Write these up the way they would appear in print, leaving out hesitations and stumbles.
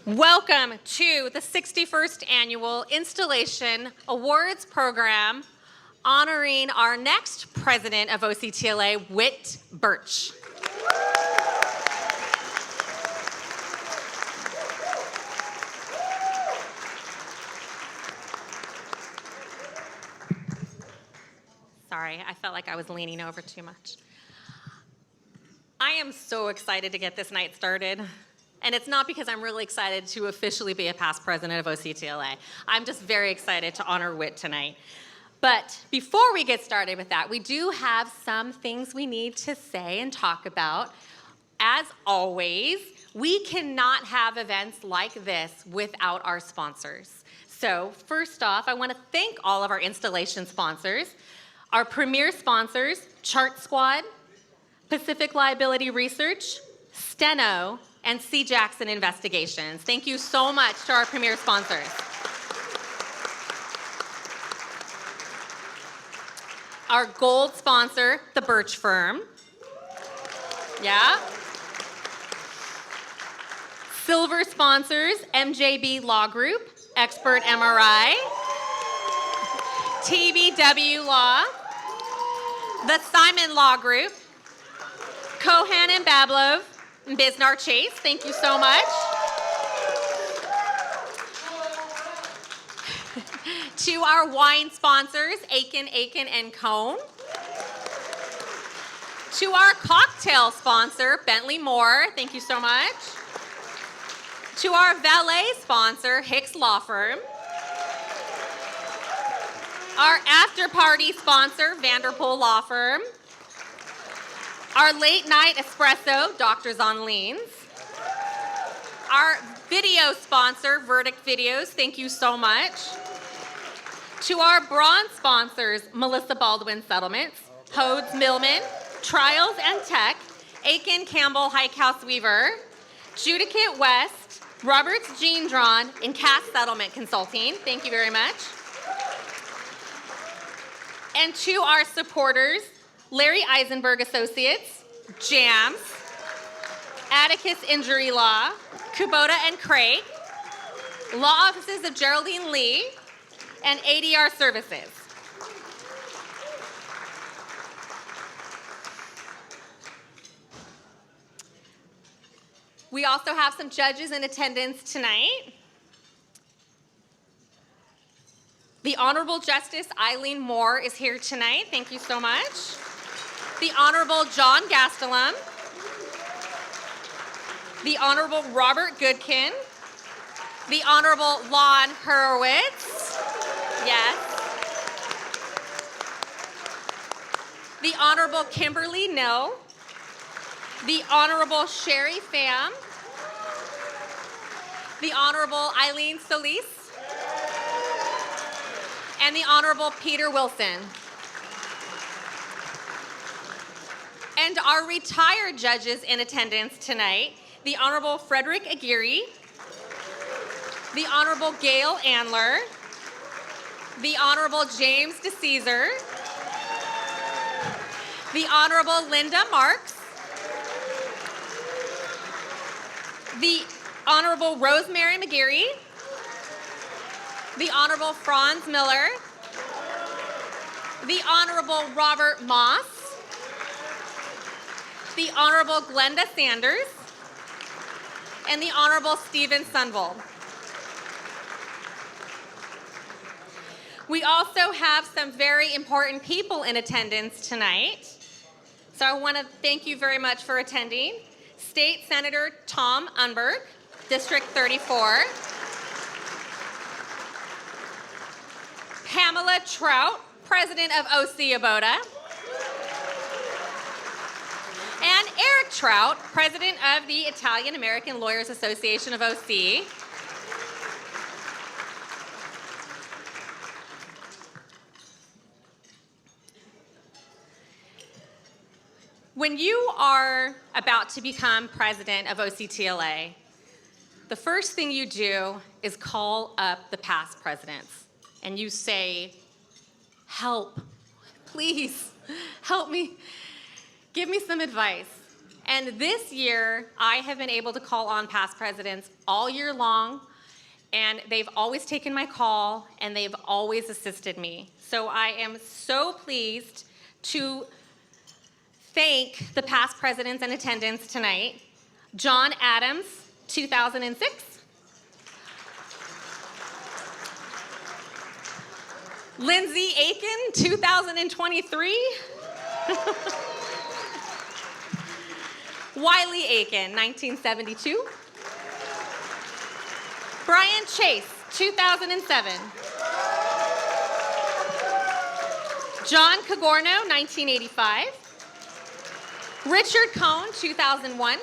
Welcome to the 61st Annual Installation Awards Program honoring our next president of OCTLA, Whit Birch. Sorry, I felt like I was leaning over too much. I am so excited to get this night started. And it's not because I'm really excited to officially be a past president of OCTLA. I'm just very excited to honor Whit tonight. But before we get started with that, we do have some things we need to say and talk about. As always, we cannot have events like this without our sponsors. So first off, I want to thank all of our installation sponsors. Our premier sponsors, Chart Squad, Pacific Liability Research, Steno, and C. Jackson Investigations. Thank you so much to our premier sponsors. Our gold sponsor, the Birch Firm. Yeah. Silver sponsors, MJB Law Group, Expert MRI, TBW Law, the Simon Law Group, Cohan and Bablov, and Bisnar Chase, thank you so much. To our wine sponsors, Aiken, and Cone. To our cocktail sponsor, Bentley Moore, thank you so much. To our valet sponsor, Hicks Law Firm. Our after party sponsor, Vanderpool Law Firm. Our late night espresso, Doctors on Liens. Our video sponsor, Verdict Videos, thank you so much. To our bronze sponsors, Melissa Baldwin Settlements, Hodes Millman, Trials and Tech, Aiken Campbell House Weaver, Judicate West, Roberts Gene Drawn, and Cass Settlement Consulting, thank you very much. And to our supporters, Larry Eisenberg Associates, JAMS, Atticus Injury Law, Kubota and Craig, Law Offices of Geraldine Lee, and ADR Services. We also have some judges in attendance tonight. The Honorable Justice Eileen Moore is here tonight. Thank you so much. The Honorable John Gastelum. The Honorable Robert Goodkin. The Honorable Lon Hurwitz. Yes. The Honorable Kimberly No. The Honorable Sherry Pham. The Honorable Eileen Solis. And the Honorable Peter Wilson. And our retired judges in attendance tonight, the Honorable Frederick Aguirre, the Honorable Gail Andler, the Honorable James DeCesar, the Honorable Linda Marks, the Honorable Rosemary McGeary, the Honorable Franz Miller, the Honorable Robert Moss, the Honorable Glenda Sanders, and the Honorable Stephen Sunvold. We also have some very important people in attendance tonight. So I want to thank you very much for attending. State Senator Tom Unberg, District 34. Pamela Trout, President of OC Aboda. And Eric Trout, President of the Italian American Lawyers Association of OC. When you are about to become president of OCTLA, the first thing you do is call up the past presidents and you say, help, please, help me, give me some advice. And this year, I have been able to call on past presidents all year long, and they've always taken my call, and they've always assisted me. So I am so pleased to thank the past presidents in attendance tonight. John Adams, 2006. Lindsay Aiken, 2023. Wiley Aiken, 1972. Brian Chase, 2007. John Cagorno, 1985. Richard Cohn, 2001.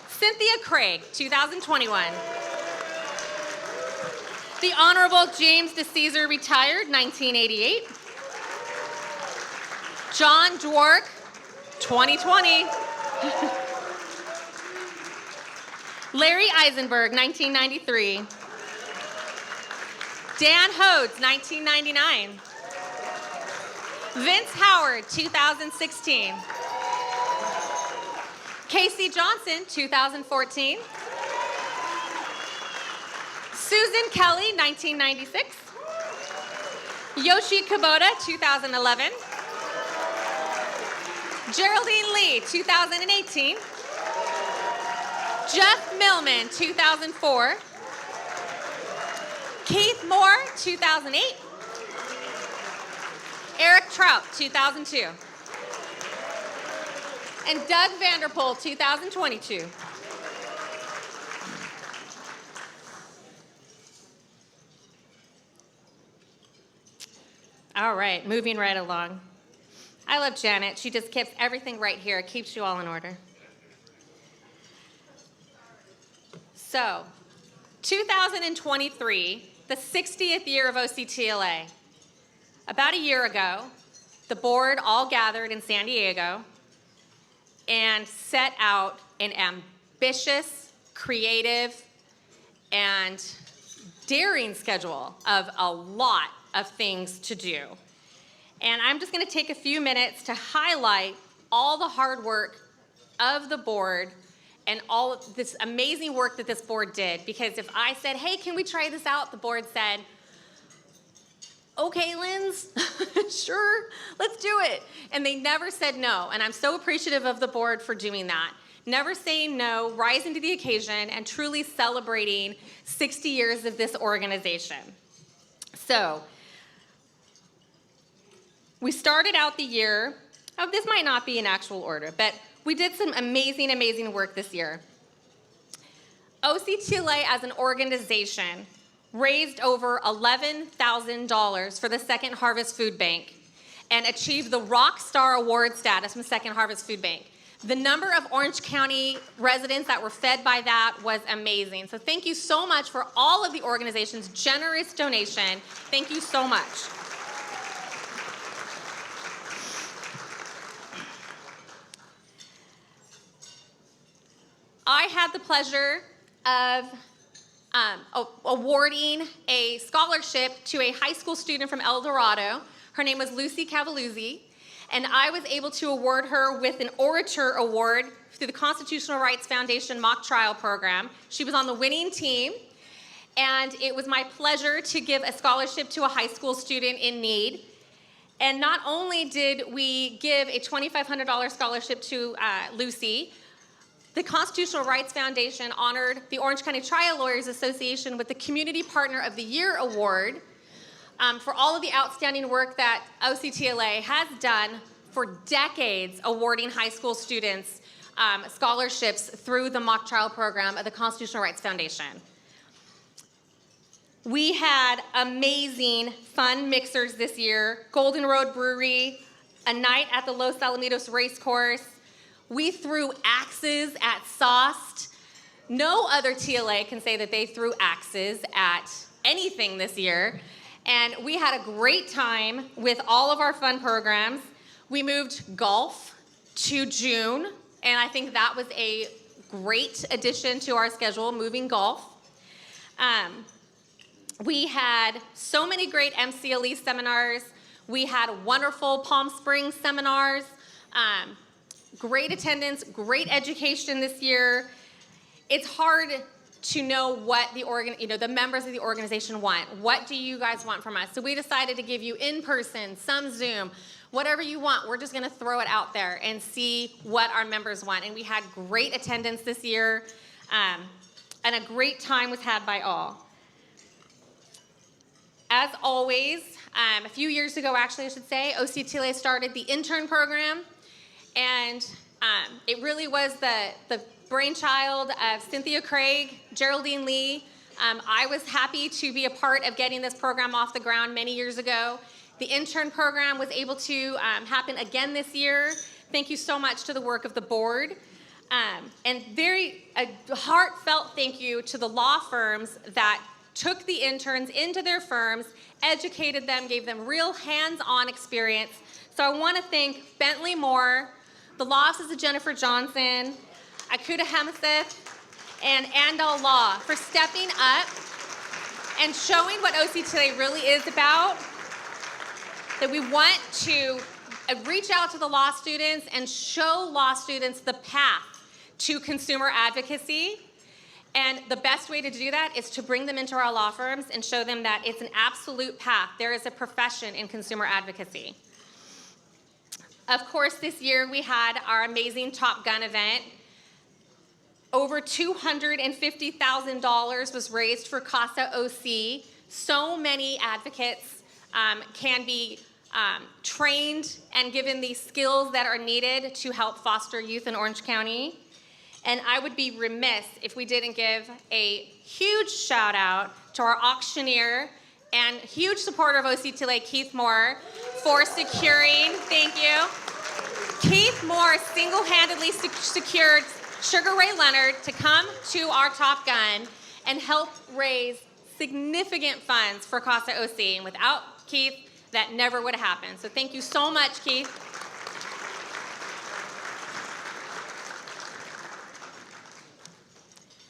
Cynthia Craig, 2021. The Honorable James DeCesar, retired, 1988. John Dwork, 2020. Larry Eisenberg, 1993. Dan Hodes, 1999. Vince Howard, 2016. Casey Johnson, 2014. Susan Kelly, 1996. Yoshi Kubota, 2011. Geraldine Lee, 2018. Jeff Millman, 2004. Keith Moore, 2008. Eric Trout, 2002. And Doug Vanderpool, 2022. All right, moving right along. I love Janet. She just keeps everything right here, keeps you all in order. So, 2023, the 60th year of OCTLA. About a year ago, the board all gathered in San Diego and set out an ambitious, creative, and daring schedule of a lot of things to do. And I'm just going to take a few minutes to highlight all the hard work of the board and all of this amazing work that this board did. Because if I said, hey, can we try this out? The board said, okay, Linz, sure, let's do it. And they never said no. And I'm so appreciative of the board for doing that. Never saying no, rising to the occasion, and truly celebrating 60 years of this organization. So, we started out the year, this might not be in actual order, but we did some amazing, amazing work this year. OCTLA as an organization raised over $11,000 for the Second Harvest Food Bank and achieved the Rock Star Award status from Second Harvest Food Bank. The number of Orange County residents that were fed by that was amazing. So thank you so much for all of the organization's generous donation. Thank you so much. I had the pleasure of awarding a scholarship to a high school student from El Dorado. Her name was Lucy Cavaluzzi, and I was able to award her with an Orator Award through the Constitutional Rights Foundation mock trial program. She was on the winning team, and it was my pleasure to give a scholarship to a high school student in need. And not only did we give a $2,500 scholarship to Lucy, the Constitutional Rights Foundation honored the Orange County Trial Lawyers Association with the Community Partner of the Year Award for all of the outstanding work that OCTLA has done for decades, awarding high school students scholarships through the mock trial program of the Constitutional Rights Foundation. We had amazing fun mixers this year. Golden Road Brewery, a night at the Los Alamitos Racecourse. We threw axes at Sauced. No other TLA can say that they threw axes at anything this year. And we had a great time with all of our fun programs. We moved golf to June, and I think that was a great addition to our schedule, moving golf. We had so many great MCLE seminars. We had wonderful Palm Springs seminars. great attendance, great education this year. It's hard to know what the members of the organization want. What do you guys want from us? So we decided to give you in-person, some Zoom, whatever you want. We're just gonna throw it out there and see what our members want. And we had great attendance this year, and a great time was had by all. As always, a few years ago, actually I should say, OCTLA started the intern program, and it really was the brainchild of Cynthia Craig, Geraldine Lee. I was happy to be a part of getting this program off the ground many years ago. The intern program was able to happen again this year. Thank you so much to the work of the board. And a heartfelt thank you to the law firms that took the interns into their firms, educated them, gave them real hands-on experience. So I want to thank Bentley Moore, the law offices of Jennifer Johnson, Akuta Hemseth, and Andal Law for stepping up and showing what OCTLA really is about, that we want to reach out to the law students and show law students the path to consumer advocacy. And the best way to do that is to bring them into our law firms and show them that it's an absolute path. There is a profession in consumer advocacy. Of course, this year we had our amazing Top Gun event. Over $250,000 was raised for CASA OC. So many advocates can be trained and given the skills that are needed to help foster youth in Orange County. And I would be remiss if we didn't give a huge shout out to our auctioneer and huge supporter of OCTLA, Keith Moore, for securing, thank you. Keith Moore single-handedly secured Sugar Ray Leonard to come to our Top Gun and help raise significant funds for CASA OC. And without Keith, that never would have happened. So thank you so much, Keith.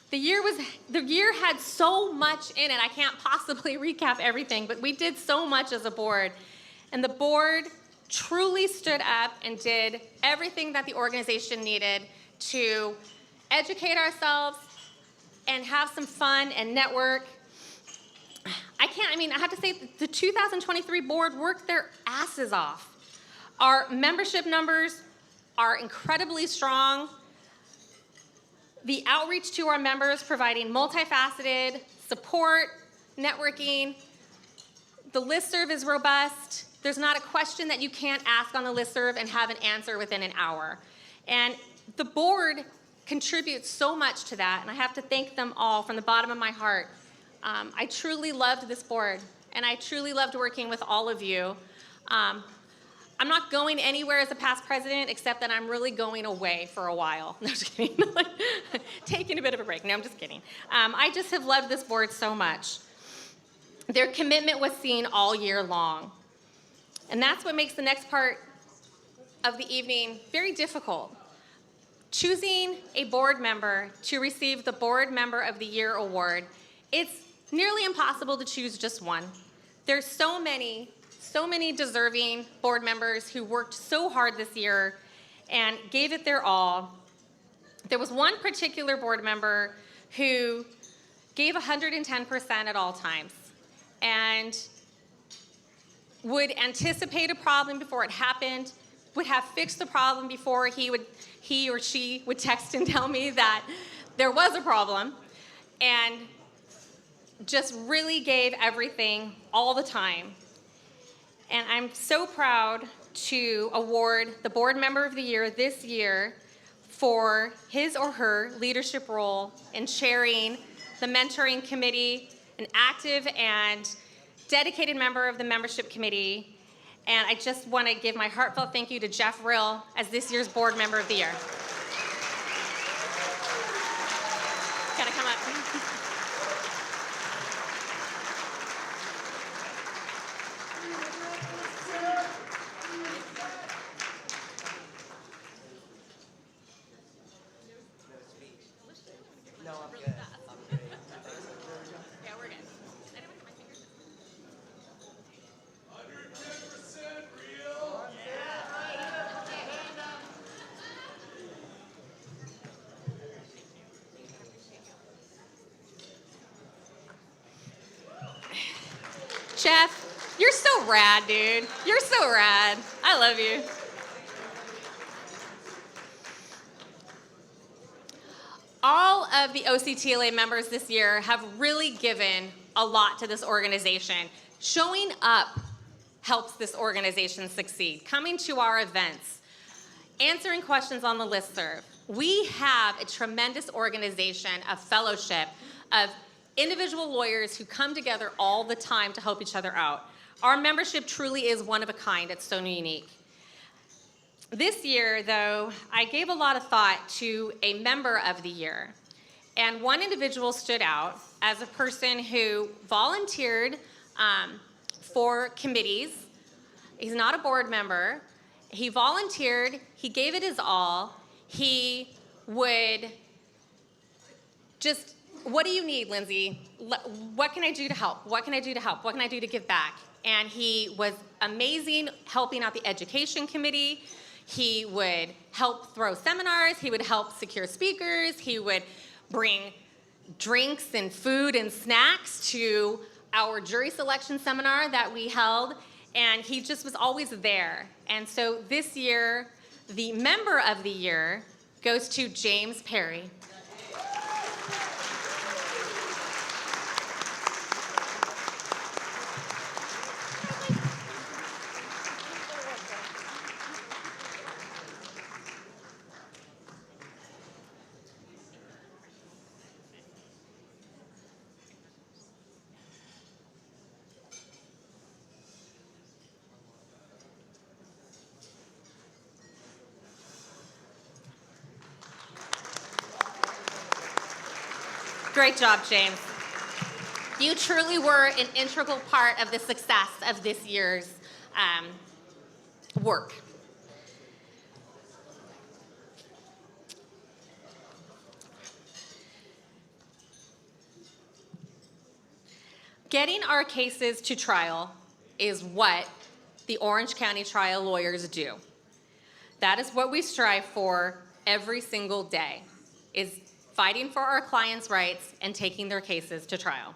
The year had so much in it. I can't possibly recap everything, but we did so much as a board. And the board truly stood up and did everything that the organization needed to educate ourselves and have some fun and network. I have to say the 2023 board worked their asses off. Our membership numbers are incredibly strong. The outreach to our members, providing multifaceted support, networking. The listserv is robust. There's not a question that you can't ask on the listserv and have an answer within an hour. And the board contributes so much to that, and I have to thank them all from the bottom of my heart. I truly loved this board, and I truly loved working with all of you. I'm not going anywhere as a past president, except that I'm really going away for a while. No, I'm just kidding. Taking a bit of a break. No, I'm just kidding. I just have loved this board so much. Their commitment was seen all year long. And that's what makes the next part of the evening very difficult. Choosing a board member to receive the Board Member of the Year award, it's nearly impossible to choose just one. There's so many deserving board members who worked so hard this year and gave it their all. There was one particular board member who gave 110% at all times and would anticipate a problem before it happened, would have fixed the problem before he or she would text and tell me that there was a problem, and just really gave everything all the time. And I'm so proud to award the Board Member of the Year this year for his or her leadership role in chairing the mentoring committee, an active and dedicated member of the membership committee. And I just want to give my heartfelt thank you to Jeff Rill as this year's Board Member of the Year. Gotta come up. Chef, you're so rad, dude. You're so rad. I love you. All of the OCTLA members this year have really given a lot to this organization. Showing up helps this organization succeed. Coming to our events, answering questions on the listserv. We have a tremendous organization of fellowship, of individual lawyers who come together all the time to help each other out. Our membership truly is one of a kind. It's so unique. This year, though, I gave a lot of thought to a member of the year. And one individual stood out as a person who volunteered for committees. He's not a board member. He volunteered. He gave it his all. He would just, what do you need, Lindsay? What can I do to help? What can I do to help? What can I do to give back? And he was amazing helping out the education committee. He would help throw seminars. He would help secure speakers. He would bring drinks and food and snacks to our jury selection seminar that we held. And he just was always there. And so this year, the member of the year goes to James Perry. Great job, James. You truly were an integral part of the success of this year's work. Getting our cases to trial is what the Orange County trial lawyers do. That is what we strive for every single day, is fighting for our clients' rights and taking their cases to trial.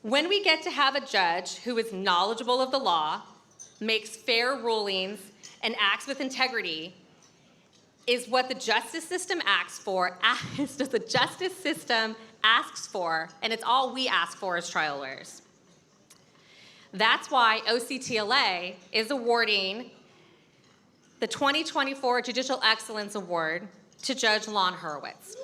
When we get to have a judge who is knowledgeable of the law, makes fair rulings, and acts with integrity, is what the justice system asks for, and it's all we ask for as trial lawyers. That's why OCTLA is awarding the 2024 Judicial Excellence Award to Judge Lon Hurwitz.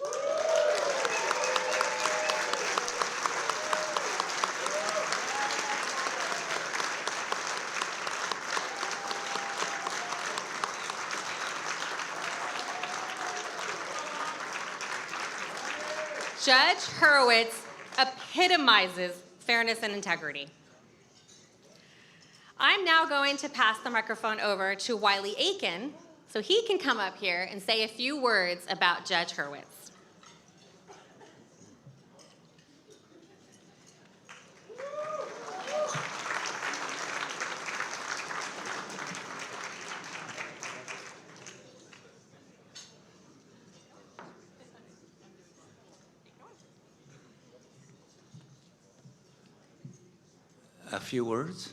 Judge Hurwitz epitomizes fairness and integrity. I'm now going to pass the microphone over to Wiley Aiken so he can come up here and say a few words about Judge Hurwitz. A few words.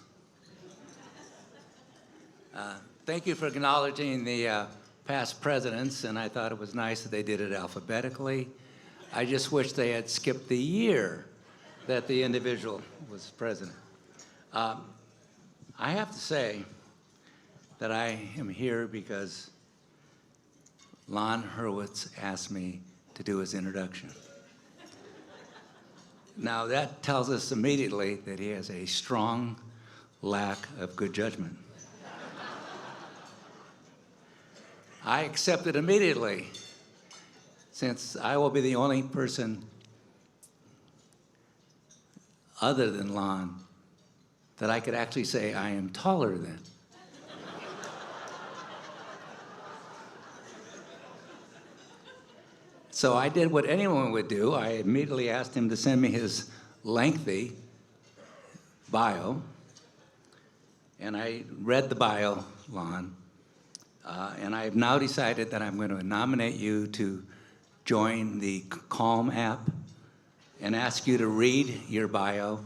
Thank you for acknowledging the past presidents, and I thought it was nice that they did it alphabetically. I just wish they had skipped the year that the individual was president. I have to say that I am here because Lon Hurwitz asked me to do his introduction. Now that tells us immediately that he has a strong lack of good judgment. I accepted immediately, since I will be the only person other than Lon that I could actually say I am taller than. So I did what anyone would do. I immediately asked him to send me his lengthy bio, and I read the bio, Lon. And I have now decided that I'm going to nominate you to join the Calm app and ask you to read your bio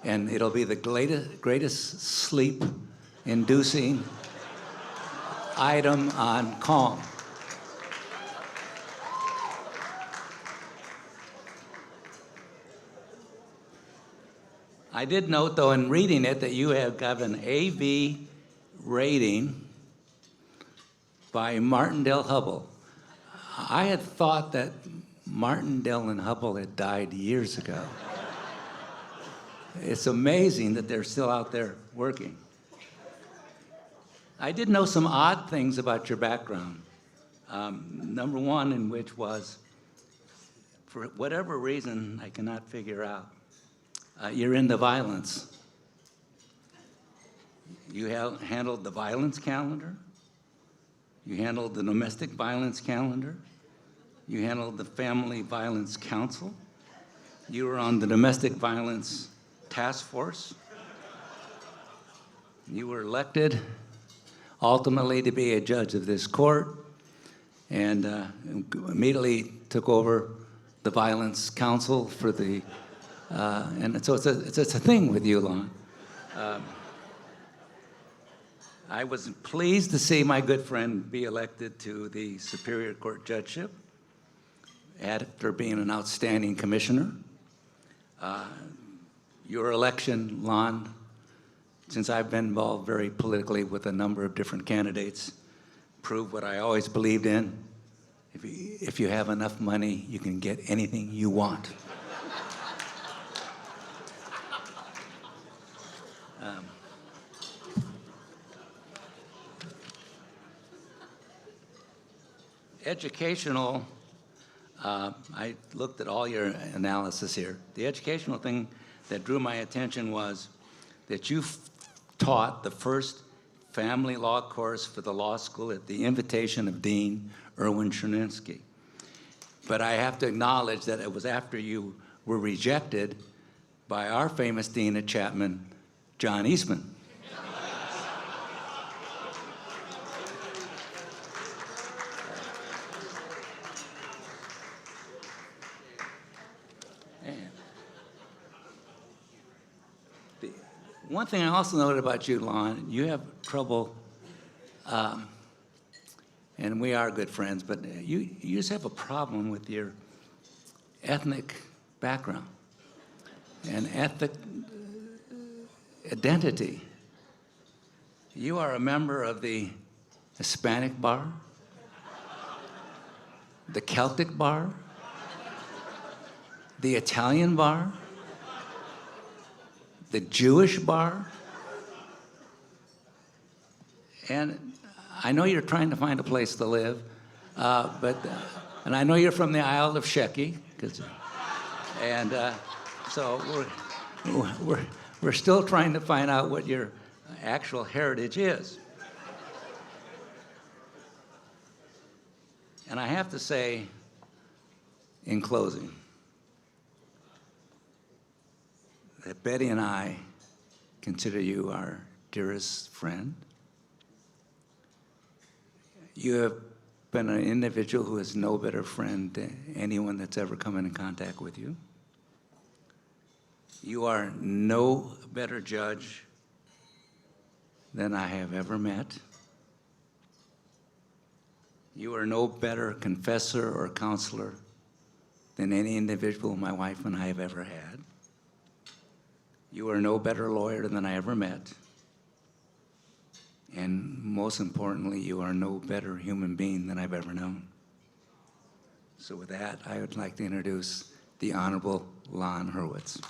and it'll be the greatest sleep-inducing item on Calm. I did note, though, in reading it, that you have got an AV rating by Martindale Hubble. I had thought that Martindale and Hubble had died years ago. It's amazing that they're still out there working. I did know some odd things about your background. Number one in which was, for whatever reason I cannot figure out, you're into violence. You handled the violence calendar. You handled the domestic violence calendar. You handled the family violence council. You were on the domestic violence task force. You were elected ultimately to be a judge of this court, and immediately took over the violence council for the, and so it's a thing with you, Lon. I was pleased to see my good friend be elected to the Superior Court judgeship after being an outstanding commissioner. Your election, Lon, since I've been involved very politically with a number of different candidates, proved what I always believed in. If you have enough money, you can get anything you want. Educational, I looked at all your analysis here. The educational thing that drew my attention was that you taught the first family law course for the law school at the invitation of Dean Erwin Cherninsky. But I have to acknowledge that it was after you were rejected by our famous dean at Chapman, John Eastman. One thing I also noted about you, Lon, you have trouble, and we are good friends, but you just have a problem with your ethnic background and ethnic identity. You are a member of the Hispanic bar, the Celtic bar, the Italian bar, the Jewish bar, and I know you're trying to find a place to live, and I know you're from the Isle of Shecky, and so we're still trying to find out what your actual heritage is. And I have to say, in closing, that Betty and I consider you our dearest friend. You have been an individual who is no better friend than anyone that's ever come in contact with you. You are no better judge than I have ever met. You are no better confessor or counselor than any individual my wife and I have ever had. You are no better lawyer than I ever met. And most importantly, you are no better human being than I've ever known. So with that, I would like to introduce the Honorable Lon Hurwitz.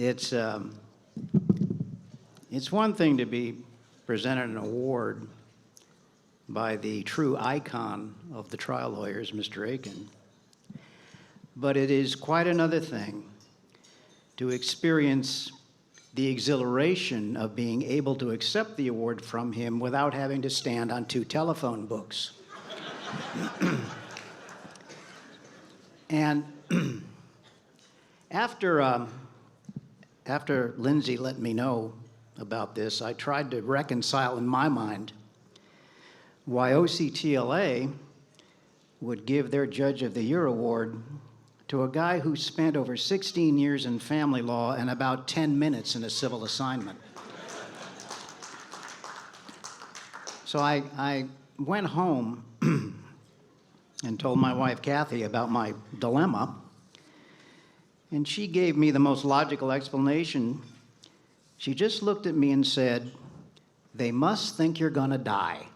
It's one thing to be presented an award by the true icon of the trial lawyers, Mr. Aiken, but it is quite another thing to experience the exhilaration of being able to accept the award from him without having to stand on 2 telephone books. And after Lindsay let me know about this, I tried to reconcile in my mind why OCTLA would give their Judge of the Year award to a guy who spent over 16 years in family law and about 10 minutes in a civil assignment. So I went home and told my wife, Kathy, about my dilemma, and she gave me the most logical explanation. She just looked at me and said, "They must think you're gonna die."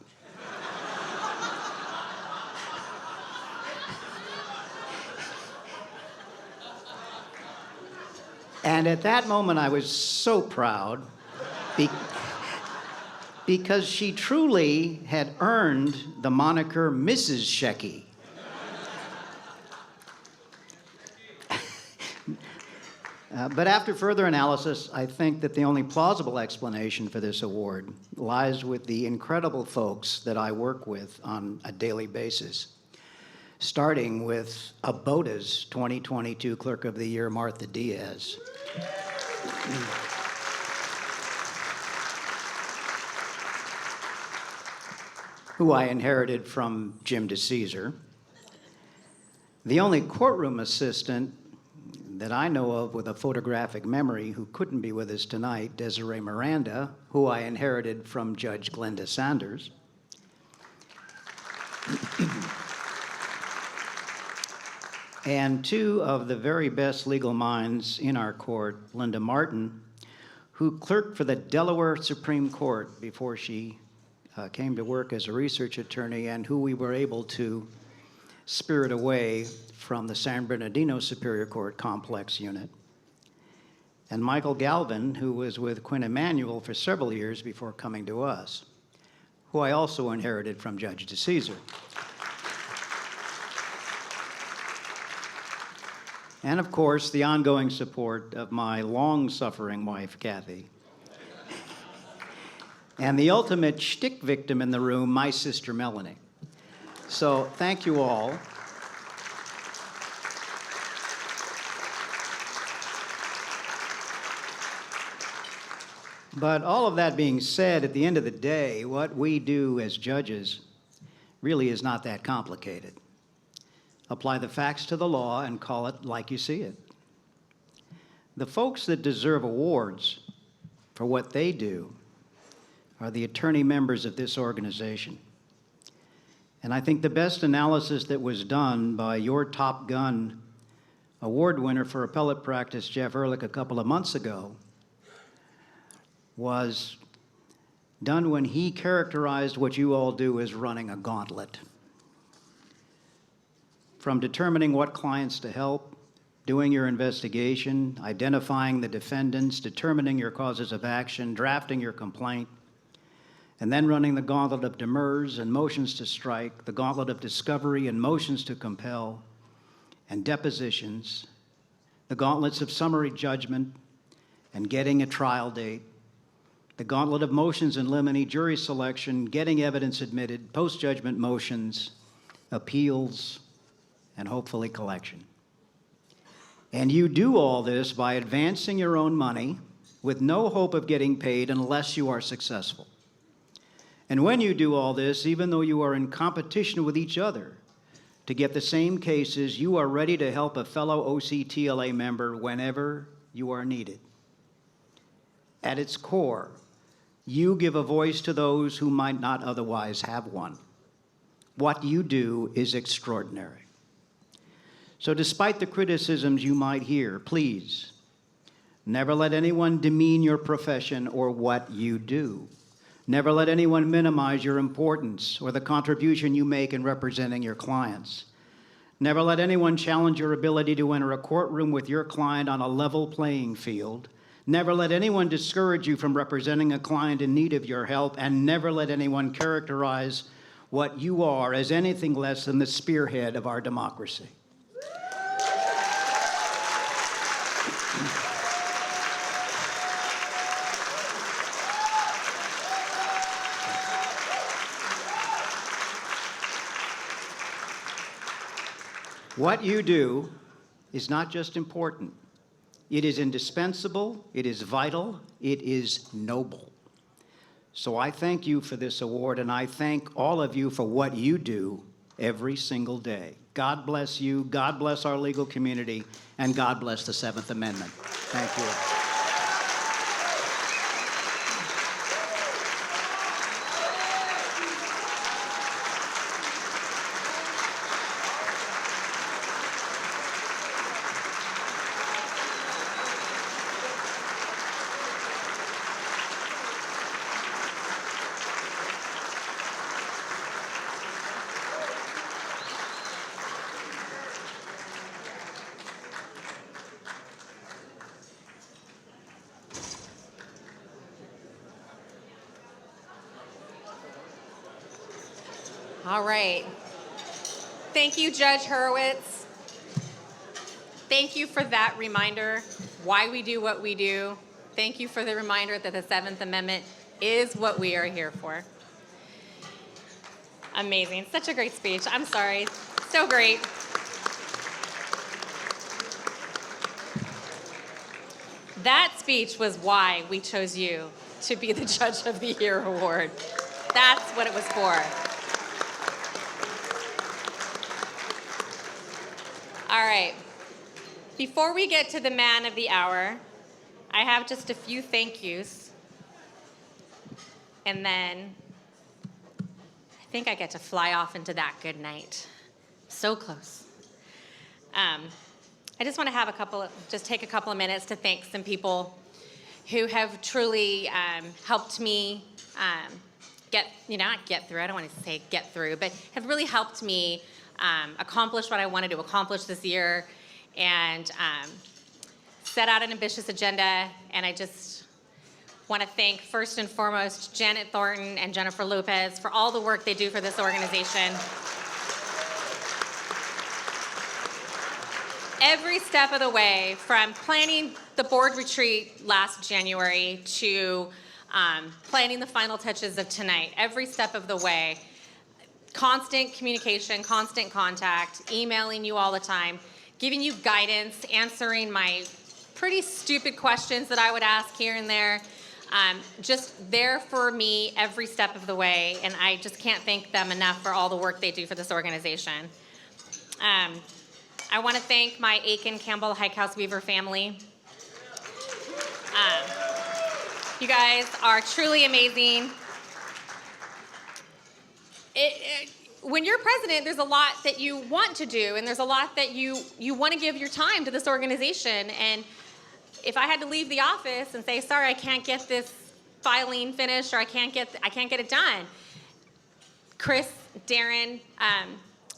And at that moment, I was so proud because she truly had earned the moniker Mrs. Shecky. But after further analysis, I think that the only plausible explanation for this award lies with the incredible folks that I work with on a daily basis, starting with ABOTA's 2022 Clerk of the Year, Martha Diaz. Who I inherited from Jim DeCesar. The only courtroom assistant that I know of with a photographic memory who couldn't be with us tonight, Desiree Miranda, who I inherited from Judge Glenda Sanders. And 2 of the very best legal minds in our court, Linda Martin, who clerked for the Delaware Supreme Court before she came to work as a research attorney, and who we were able to spirit away from the San Bernardino Superior Court Complex Unit. And Michael Galvin, who was with Quinn Emanuel for several years before coming to us, who I also inherited from Judge DeCesar. And of course, the ongoing support of my long-suffering wife, Kathy. And the ultimate shtick victim in the room, my sister, Melanie. So thank you all. But all of that being said, at the end of the day, what we do as judges really is not that complicated. Apply the facts to the law and call it like you see it. The folks that deserve awards for what they do are the attorney members of this organization. And I think the best analysis that was done by your Top Gun award winner for appellate practice, Jeff Ehrlich, a couple of months ago, was done when he characterized what you all do as running a gauntlet. From determining what clients to help, doing your investigation, identifying the defendants, determining your causes of action, drafting your complaint, and then running the gauntlet of demurs and motions to strike, the gauntlet of discovery and motions to compel, and depositions, the gauntlets of summary judgment and getting a trial date, the gauntlet of motions in limine, jury selection, getting evidence admitted, post-judgment motions, appeals, and hopefully collection. And you do all this by advancing your own money with no hope of getting paid unless you are successful. And when you do all this, even though you are in competition with each other to get the same cases, you are ready to help a fellow OCTLA member whenever you are needed. At its core, you give a voice to those who might not otherwise have one. What you do is extraordinary. So despite the criticisms you might hear, please, never let anyone demean your profession or what you do. Never let anyone minimize your importance or the contribution you make in representing your clients. Never let anyone challenge your ability to enter a courtroom with your client on a level playing field Never let anyone discourage you from representing a client in need of your help, and never let anyone characterize what you are as anything less than the spearhead of our democracy. What you do is not just important. It is indispensable, it is vital, it is noble. So I thank you for this award, and I thank all of you for what you do every single day. God bless you, God bless our legal community, and God bless the Seventh Amendment. Thank you. All right. Thank you, Judge Hurwitz. Thank you for that reminder, why we do what we do. Thank you for the reminder that the Seventh Amendment is what we are here for. Amazing. Such a great speech. I'm sorry. So great. That speech was why we chose you to be the Judge of the Year award. That's what it was for. All right. Before we get to the man of the hour, I have just a few thank yous. And then I think I get to fly off into that good night. So close. I just want to have take a couple of minutes to thank some people who have truly helped me not get through, I don't want to say get through, but have really helped me accomplish what I wanted to accomplish this year, and set out an ambitious agenda. And I just want to thank, first and foremost, Janet Thornton and Jennifer Lopez for all the work they do for this organization. Every step of the way, from planning the board retreat last January to planning the final touches of tonight, every step of the way, constant communication, constant contact, emailing you all the time, giving you guidance, answering my pretty stupid questions that I would ask here and there, just there for me every step of the way, and I just can't thank them enough for all the work they do for this organization. I want to thank my Aiken, Campbell, Highhouse, Weaver family. You guys are truly amazing. When you're president, there's a lot that you want to do, and there's a lot that you want to give your time to this organization. And if I had to leave the office and say, sorry, I can't get this filing finished, or I can't get it done, Chris, Darren,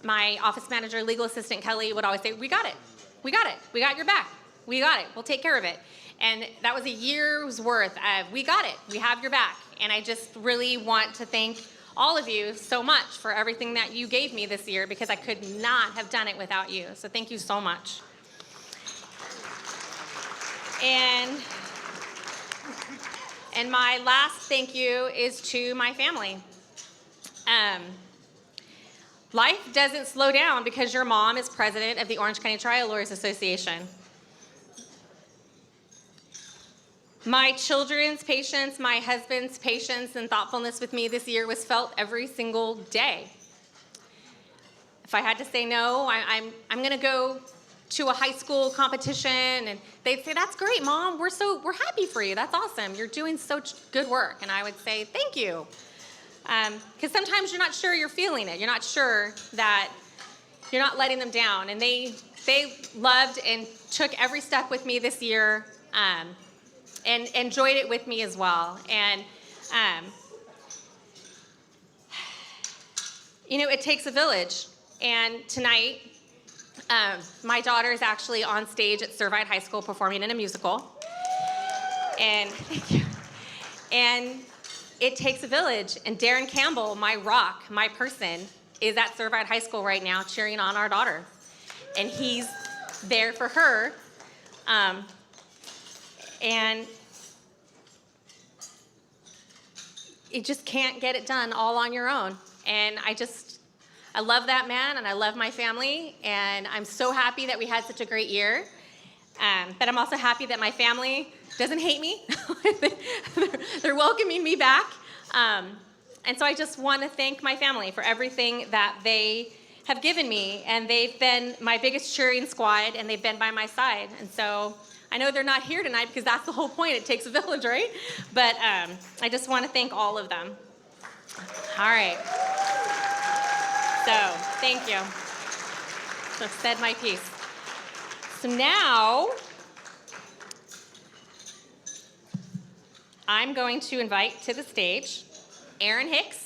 my office manager, legal assistant Kelly would always say, we got it, we got your back, we got it, we'll take care of it. And that was a year's worth of, we got it, we have your back. And I just really want to thank all of you so much for everything that you gave me this year, because I could not have done it without you. So thank you so much. And my last thank you is to my family. Life doesn't slow down because your mom is president of the Orange County Trial Lawyers Association. My children's patience, my husband's patience and thoughtfulness with me this year was felt every single day. If I had to say no, I'm going to go to a high school competition, and they'd say, that's great, Mom. We're happy for you. That's awesome. You're doing such good work. And I would say, thank you. Because sometimes you're not sure you're feeling it. You're not sure that you're not letting them down. And they loved and took every step with me this year, and enjoyed it with me as well. And, it takes a village. And tonight, my daughter is actually on stage at Servite High School performing in a musical. And thank you. And it takes a village. And Darren Campbell, my rock, my person, is at Servite High School right now cheering on our daughter. And he's there for her. And you just can't get it done all on your own. And I love that man, and I love my family, and I'm so happy that we had such a great year. But I'm also happy that my family doesn't hate me. They're welcoming me back. And so I just want to thank my family for everything that they have given me, and they've been my biggest cheering squad, and they've been by my side. And so I know they're not here tonight because that's the whole point. It takes a village, right? But I just want to thank all of them. All right. So thank you. So I've said my piece. So now I'm going to invite to the stage Aaron Hicks.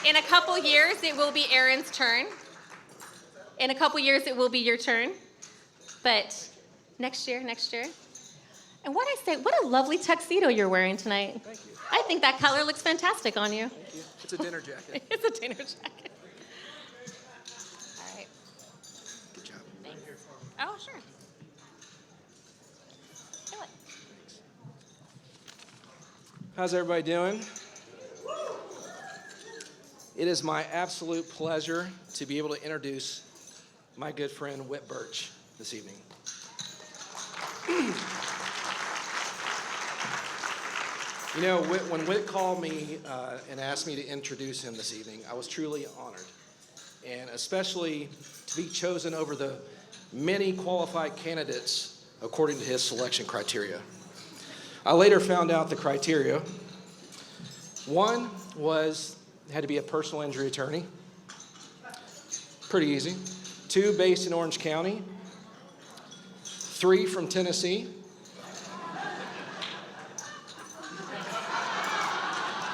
In a couple years, it will be Aaron's turn. In a couple years, it will be your turn. But next year. And what a lovely tuxedo you're wearing tonight. Thank you. I think that color looks fantastic on you. Thank you. It's a dinner jacket. It's a dinner jacket. All right. Good job. Thanks. Oh, sure. Do it. How's everybody doing? It is my absolute pleasure to be able to introduce my good friend Whit Birch this evening. You know, when Whit called me and asked me to introduce him this evening, I was truly honored. And especially to be chosen over the many qualified candidates according to his selection criteria. I later found out the criteria. One had to be a personal injury attorney. Pretty easy. 2, based in Orange County. 3, from Tennessee.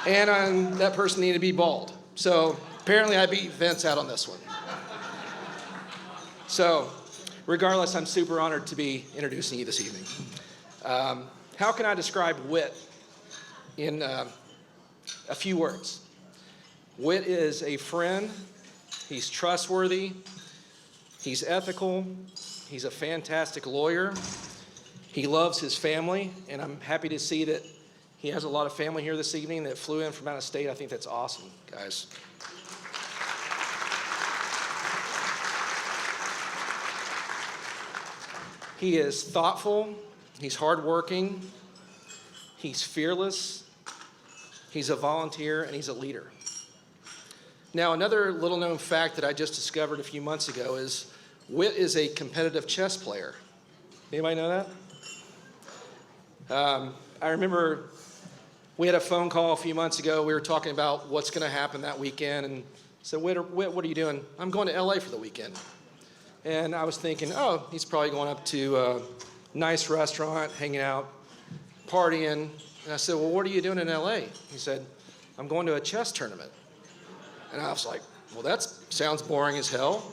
And that person needed to be bald. So apparently I beat Vince out on this one. So regardless, I'm super honored to be introducing you this evening. How can I describe Whit in a few words? Whit is a friend. He's trustworthy. He's ethical. He's a fantastic lawyer. He loves his family, and I'm happy to see that he has a lot of family here this evening that flew in from out of state. I think that's awesome, guys. He is thoughtful. He's hardworking. He's fearless. He's a volunteer, and he's a leader. Now, another little-known fact that I just discovered a few months ago is Whit is a competitive chess player. Anybody know that? I remember we had a phone call a few months ago. We were talking about what's going to happen that weekend, and I said, Whit, what are you doing? I'm going to LA for the weekend. And I was thinking, oh, he's probably going up to a nice restaurant, hanging out, partying. And I said, well, what are you doing in LA? He said, I'm going to a chess tournament. And I was like, well, that sounds boring as hell.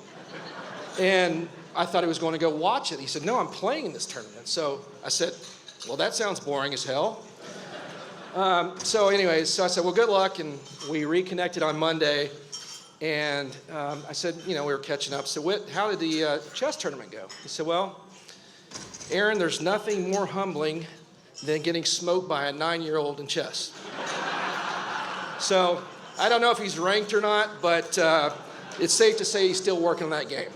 And I thought he was going to go watch it. He said, no, I'm playing in this tournament. So I said, well, that sounds boring as hell. So anyways, I said, well, good luck. And we reconnected on Monday. And I said, we were catching up. So how did the chess tournament go? He said, well, Aaron, there's nothing more humbling than getting smoked by a 9-year-old in chess. So I don't know if he's ranked or not, but it's safe to say he's still working on that game.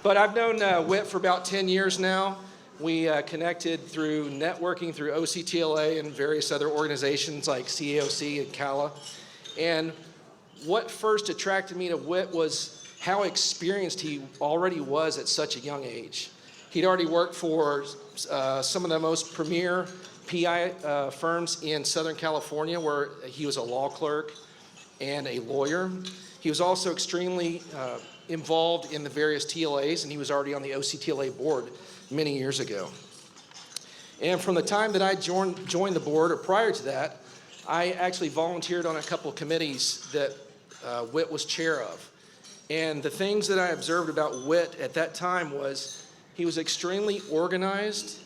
But I've known Whit for about 10 years now. We connected through networking through OCTLA and various other organizations like CAOC and OCTLA. And what first attracted me to Whit was how experienced he already was at such a young age. He'd already worked for some of the most premier PI firms in Southern California, where he was a law clerk and a lawyer. He was also extremely involved in the various TLAs, and he was already on the OCTLA board many years ago. And from the time that I joined the board, or prior to that, I actually volunteered on a couple of committees that Whit was chair of. And the things that I observed about Whit at that time was he was extremely organized,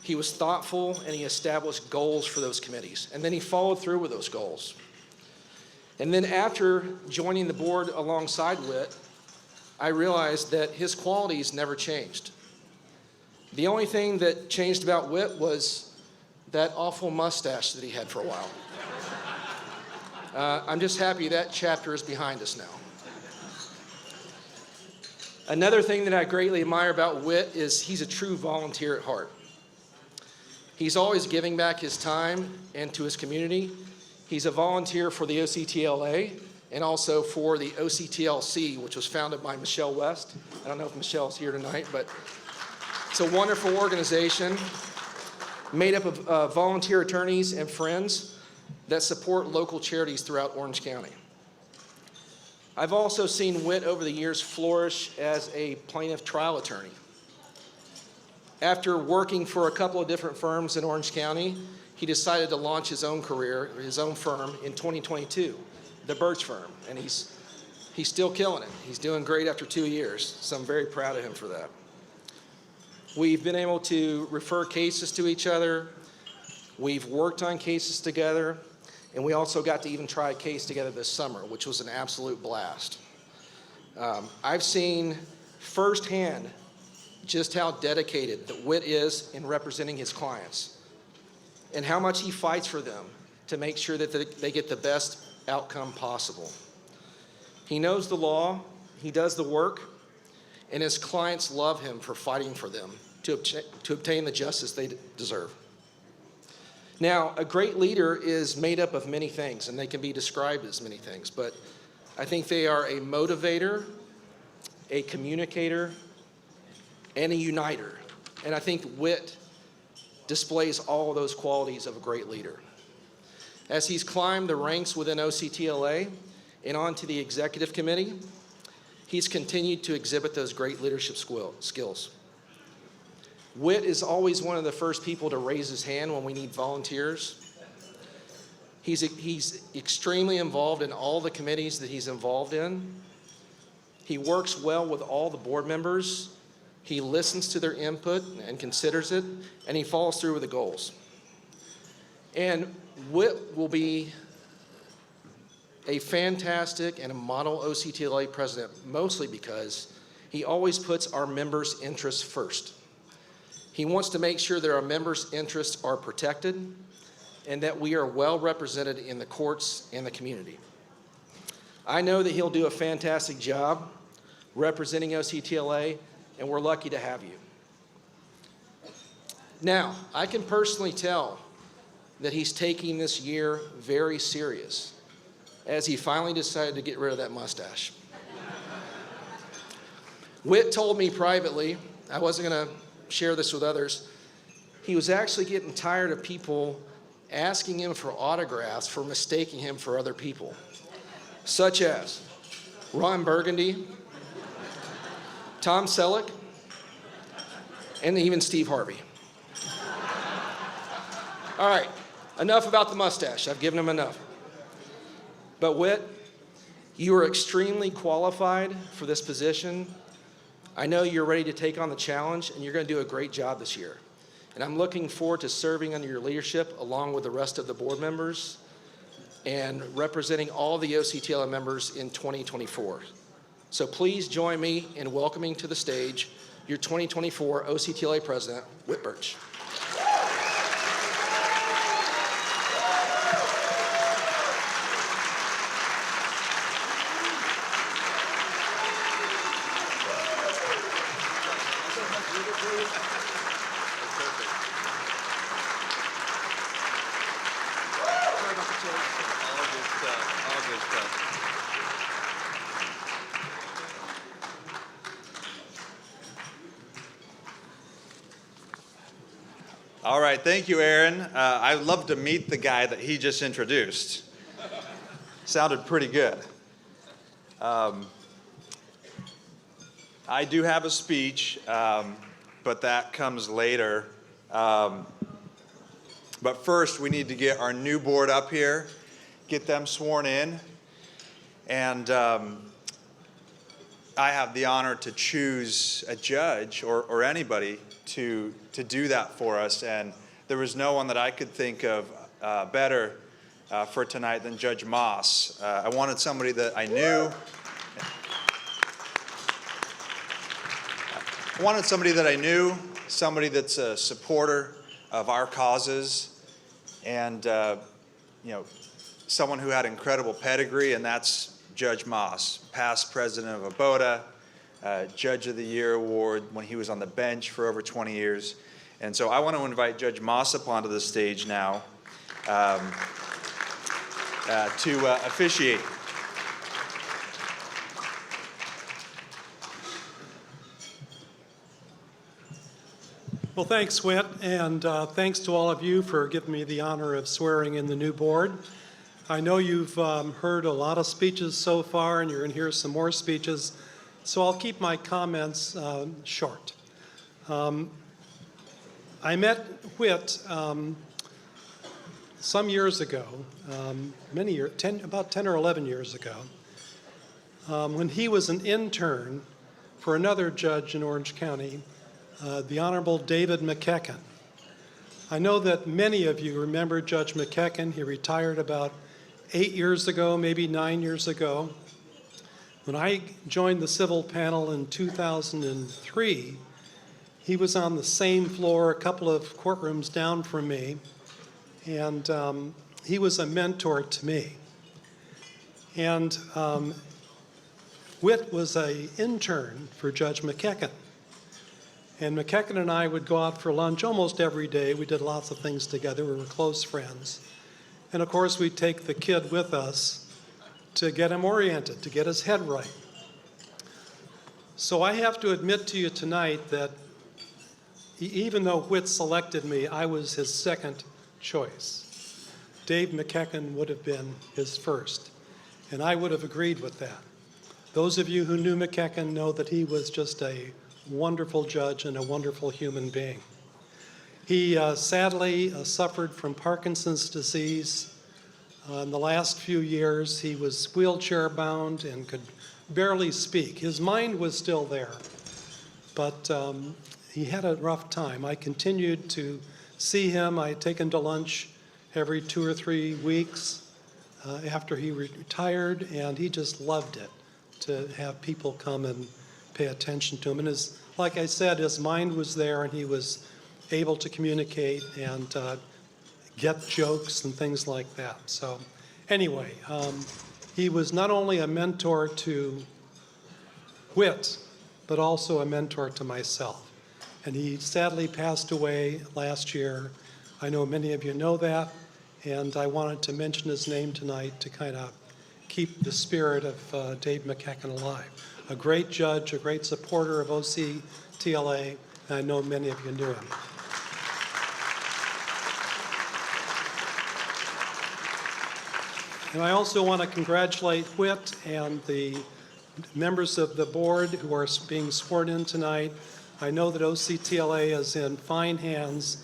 he was thoughtful, and he established goals for those committees. And then he followed through with those goals. And then after joining the board alongside Whit, I realized that his qualities never changed. The only thing that changed about Whit was that awful mustache that he had for a while. I'm just happy that chapter is behind us now. Another thing that I greatly admire about Whit is he's a true volunteer at heart. He's always giving back his time and to his community. He's a volunteer for the OCTLA and also for the OCTLC, which was founded by Michelle West. I don't know if Michelle's here tonight, but it's a wonderful organization made up of volunteer attorneys and friends that support local charities throughout Orange County. I've also seen Whit over the years flourish as a plaintiff trial attorney. After working for a couple of different firms in Orange County, he decided to launch his own career, his own firm in 2022, the Birch Firm, and he's still killing it. He's doing great after 2 years, so I'm very proud of him for that. We've been able to refer cases to each other. We've worked on cases together. And we also got to even try a case together this summer, which was an absolute blast. I've seen firsthand just how dedicated that Whit is in representing his clients and how much he fights for them to make sure that they get the best outcome possible. He knows the law, he does the work, and his clients love him for fighting for them to obtain the justice they deserve. Now, a great leader is made up of many things, and they can be described as many things, but I think they are a motivator, a communicator, and a uniter. And I think Whit displays all of those qualities of a great leader. As he's climbed the ranks within OCTLA and onto the executive committee, he's continued to exhibit those great leadership skills. Whit is always one of the first people to raise his hand when we need volunteers. He's extremely involved in all the committees that he's involved in. He works well with all the board members. He listens to their input and considers it, and he follows through with the goals. And Whit will be a fantastic and a model OCTLA president, mostly because he always puts our members' interests first. He wants to make sure that our members' interests are protected and that we are well represented in the courts and the community. I know that he'll do a fantastic job representing OCTLA, and we're lucky to have you. Now, I can personally tell that he's taking this year very serious as he finally decided to get rid of that mustache. Whit told me privately, I wasn't going to share this with others, he was actually getting tired of people asking him for autographs for mistaking him for other people, such as Ron Burgundy, Tom Selleck, and even Steve Harvey. All right, enough about the mustache. I've given him enough. But Whit, you are extremely qualified for this position. I know you're ready to take on the challenge, and you're going to do a great job this year. And I'm looking forward to serving under your leadership along with the rest of the board members and representing all the OCTLA members in 2024. So please join me in welcoming to the stage your 2024 OCTLA President, Whit Birch. All right, thank you, Aaron. I'd love to meet the guy that he just introduced. Sounded pretty good. I do have a speech, but that comes later. But first, we need to get our new board up here, get them sworn in. And I have the honor to choose a judge or anybody to do that for us. And there was no one that I could think of better for tonight than Judge Moss. I wanted somebody that I knew. I wanted somebody that I knew, somebody that's a supporter of our causes, and someone who had incredible pedigree, and that's Judge Moss, past president of ABOTA, Judge of the Year award when he was on the bench for over 20 years. And so I want to invite Judge Moss up onto the stage now to officiate. Well, thanks, Whit, and thanks to all of you for giving me the honor of swearing in the new board. I know you've heard a lot of speeches so far, and you're going to hear some more speeches, so I'll keep my comments short. I met Whit some years ago, about 10 or 11 years ago, when he was an intern for another judge in Orange County, the Honorable David McKecken. I know that many of you remember Judge McKecken. He retired about 8 years ago, maybe 9 years ago. When I joined the civil panel in 2003, he was on the same floor, a couple of courtrooms down from me, and he was a mentor to me. And Whit was an intern for Judge McKecken. And McKecken and I would go out for lunch almost every day. We did lots of things together. We were close friends. And of course, we'd take the kid with us to get him oriented, to get his head right. So I have to admit to you tonight that even though Whit selected me, I was his second choice. Dave McKecken would have been his first, and I would have agreed with that. Those of you who knew McKecken know that he was just a wonderful judge and a wonderful human being. He sadly suffered from Parkinson's disease. In the last few years, he was wheelchair bound and could barely speak. His mind was still there, but he had a rough time. I continued to see him. I take him to lunch every 2 or 3 weeks after he retired, and he just loved it to have people come and pay attention to him. And like I said, his mind was there, and he was able to communicate and get jokes and things like that. So anyway, he was not only a mentor to Whit, but also a mentor to myself. And he sadly passed away last year. I know many of you know that, and I wanted to mention his name tonight to kind of keep the spirit of Dave McKecken alive. A great judge, a great supporter of OCTLA, and I know many of you knew him. And I also want to congratulate Whit and the members of the board who are being sworn in tonight. I know that OCTLA is in fine hands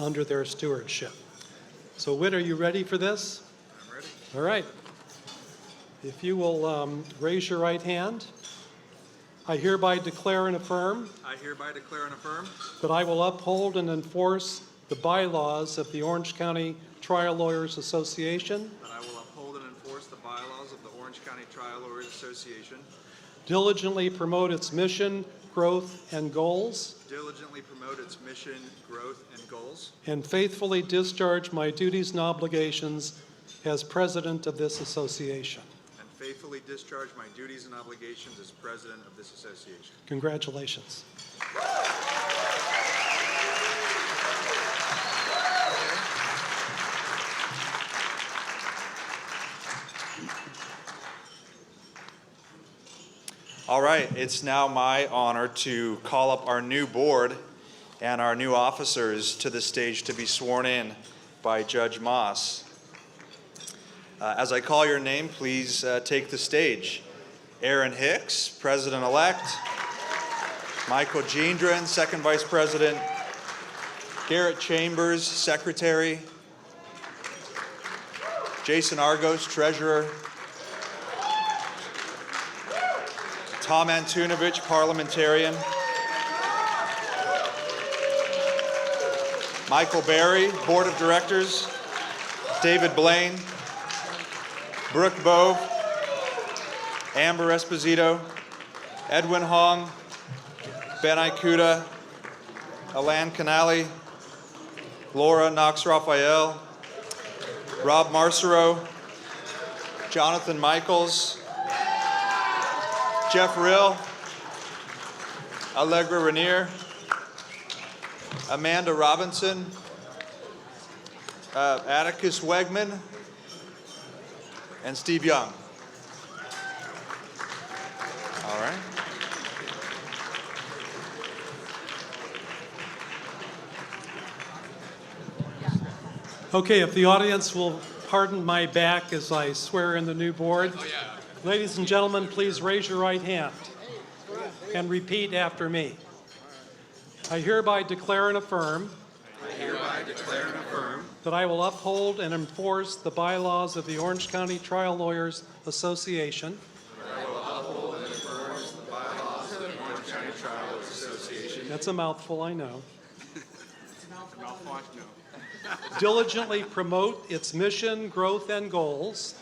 under their stewardship. So Whit, are you ready for this? I'm ready. All right. If you will raise your right hand. I hereby declare and affirm I hereby declare and affirm that I will uphold and enforce the bylaws of the Orange County Trial Lawyers Association, that I will uphold and enforce the bylaws of the Orange County Trial Lawyers Association, diligently promote its mission, growth, and goals, diligently promote its mission, growth, and goals, and faithfully discharge my duties and obligations as president of this association. and faithfully discharge my duties and obligations as president of this association. Congratulations. All right, it's now my honor to call up our new board and our new officers to the stage to be sworn in by Judge Moss. As I call your name, please take the stage. Aaron Hicks, President-elect. Michael Gendron, Second Vice President. Garrett Chambers, Secretary. Jason Argos, Treasurer. Tom Antunovich, parliamentarian. Michael Berry, board of directors. David Blaine, Brooke Bove, Amber Esposito, Edwin Hong, Ben Ikuda, Alan Canali, Laura Knox-Raphael, Rob Marcero, Jonathan Michaels, Jeff Rill, Allegra Rainier, Amanda Robinson, Atticus Wegman, and Steve Young. All right. Okay, if the audience will pardon my back as I swear in the new board. Ladies and gentlemen, please raise your right hand and repeat after me. I hereby declare and affirm that I will uphold and enforce the bylaws of the Orange County Trial Lawyers Association. That's a mouthful, I know. Diligently promote its mission, growth, and goals.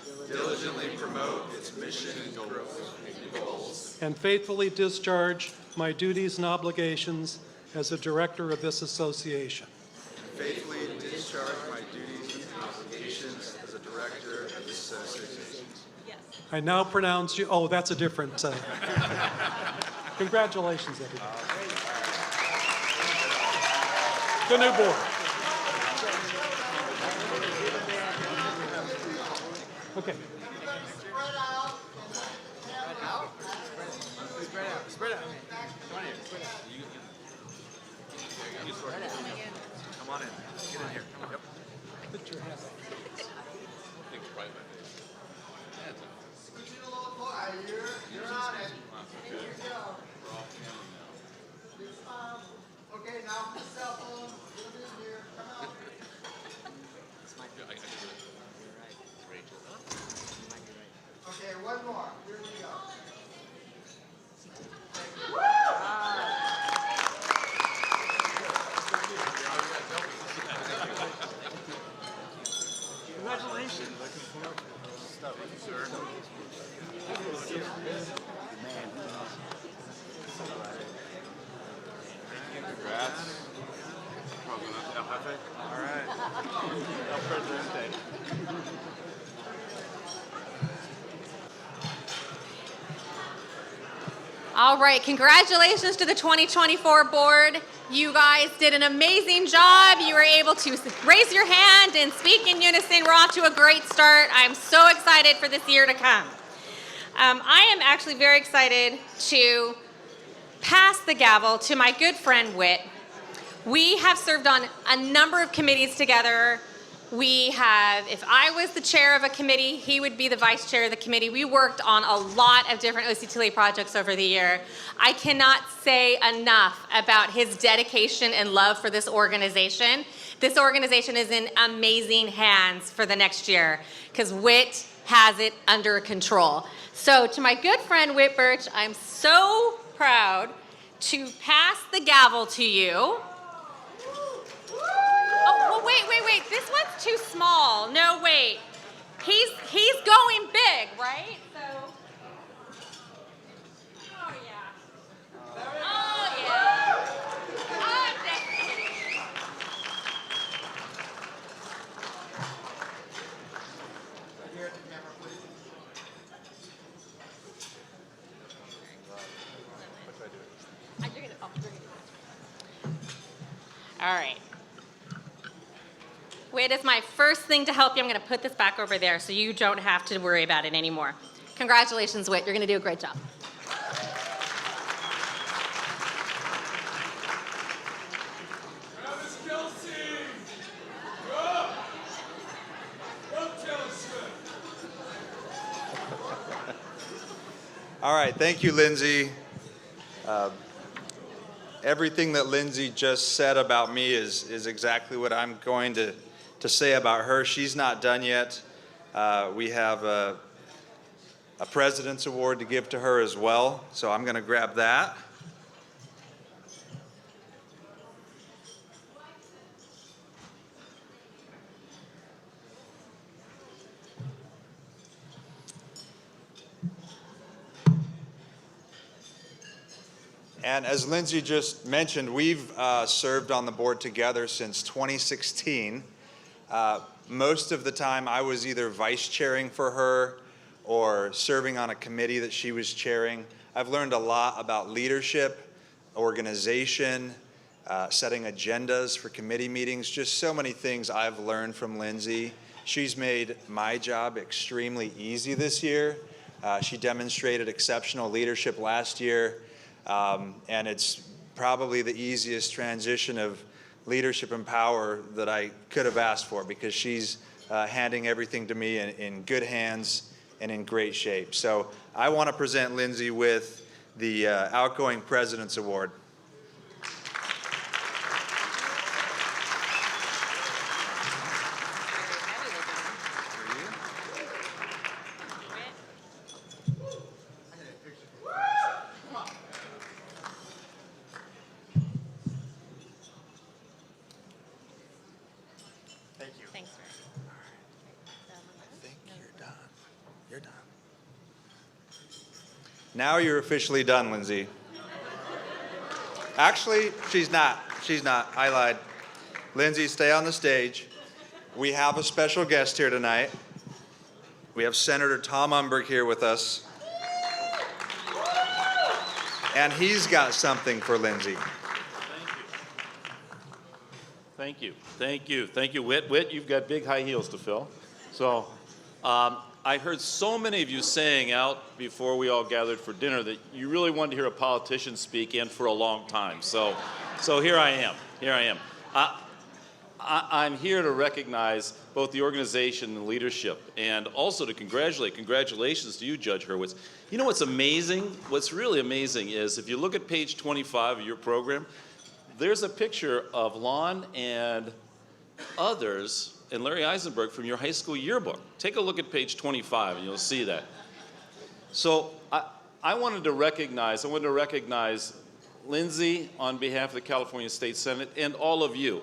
And faithfully discharge my duties and obligations as a director of this association. I now pronounce you, oh, that's a different, congratulations, everybody. The new board. Okay. Come on in. Get in here. Yep. Put your hand up. Okay, now put the cell phone, put it in here, come out. Okay, one more, here we go. All right, congratulations to the 2024 board. You guys did an amazing job. You were able to raise your hand and speak in unison. We're off to a great start. I'm so excited for this year to come. I am actually very excited to pass the gavel to my good friend Whit. We have served on a number of committees together. We have, if I was the chair of a committee, he would be the vice chair of the committee. We worked on a lot of different OCTLA projects over the year. I cannot say enough about his dedication and love for this organization. This organization is in amazing hands for the next year because Whit has it under control. So to my good friend Whit Birch, I'm so proud to pass the gavel to you. Oh, well, wait. This one's too small. No, wait. He's going big, right? So. Oh, yeah. Oh, yeah. I'm just kidding. Here at the camera, please. All right. Wait, it's my first thing to help you. I'm going to put this back over there so you don't have to worry about it anymore. Congratulations, Whit. You're going to do a great job. All right, thank you, Lindsay. Everything that Lindsay just said about me is exactly what I'm going to say about her. She's not done yet. We have a a President's Award to give to her as well. So I'm going to grab that. And as Lindsay just mentioned, we've served on the board together since 2016. Most of the time I was either vice chairing for her or serving on a committee that she was chairing. I've learned a lot about leadership, organization, setting agendas for committee meetings, just so many things I've learned from Lindsay. She's made my job extremely easy this year. She demonstrated exceptional leadership last year. And it's probably the easiest transition of leadership and power that I could have asked for, because she's handing everything to me in good hands and in great shape. So I want to present Lindsay with the Outgoing President's Award. Thanks, sir. I think you're done. You're done. Now you're officially done, Lindsay. Actually, she's not. She's not. I lied. Lindsay, stay on the stage. We have a special guest here tonight. We have Senator Tom Umberg here with us. And he's got something for Lindsay. Thank you. Thank you. Thank you, Whit. Whit, you've got big high heels to fill. So I heard so many of you saying out before we all gathered for dinner that you really wanted to hear a politician speak, and for a long time. So here I am. Here I am. I'm here to recognize both the organization and the leadership, and also to congratulations to you, Judge Hurwitz. You know what's amazing? What's really amazing is if you look at page 25 of your program, there's a picture of Lon and others and Larry Eisenberg from your high school yearbook. Take a look at page 25 and you'll see that. So I wanted to recognize Lindsay on behalf of the California State Senate and all of you.